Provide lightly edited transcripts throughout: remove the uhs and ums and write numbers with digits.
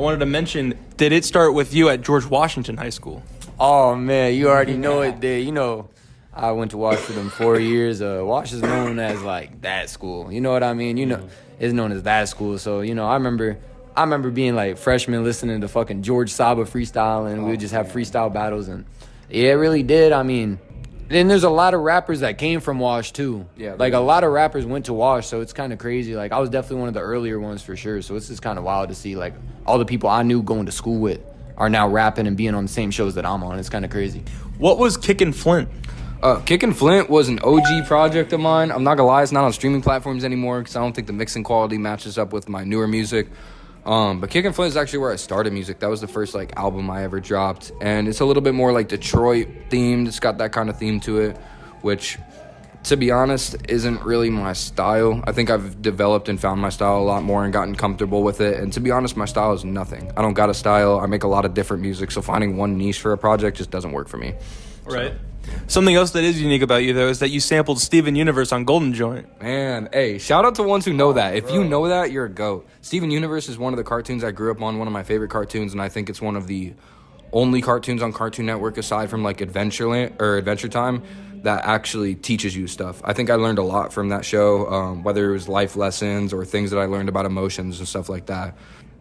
I wanted to mention, did it start with you at George Washington High School? Oh, man, you already know it did. You know, I went to Wash for them 4 years. Wash is known as, like, that school. You know what I mean? You know, it's known as that school. So, you know, I remember being, like, freshman listening to fucking George Saba freestyle, and we would just have freestyle battles. And, yeah, it really did. I mean, then there's a lot of rappers that came from Wash, too. Yeah. Like, a lot of rappers went to Wash, so it's kind of crazy. Like, I was definitely one of the earlier ones for sure. So it's just kind of wild to see, like, all the people I knew going to school with are now rapping and being on the same shows that I'm on. It's kind of crazy. What was Kickin' Flint? Kickin' Flint was an OG project of mine. I'm not gonna lie, it's not on streaming platforms anymore because I don't think the mixing quality matches up with my newer music. But Kickin' Flint is actually where I started music. That was the first like album I ever dropped, and it's a little bit more like Detroit themed. It's got that kind of theme to it, which, to be honest, isn't really my style. I think I've developed and found my style a lot more and gotten comfortable with it. And to be honest, my style is nothing. I don't got a style. I make a lot of different music, so finding one niche for a project just doesn't work for me. Right. Something else that is unique about you, though, is that you sampled Steven Universe on Golden Joint. Man, hey, shout out to ones who know that. If you know that, you're a GOAT. Steven Universe is one of the cartoons I grew up on, one of my favorite cartoons, and I think it's one of the only cartoons on Cartoon Network, aside from like Adventureland or Adventure Time, that actually teaches you stuff. I think I learned a lot from that show, whether it was life lessons or things that I learned about emotions and stuff like that.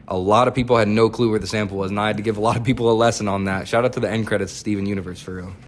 A lot of people had no clue where the sample was, and I had to give a lot of people a lesson on that. Shout out to the end credits, Steven Universe, for real.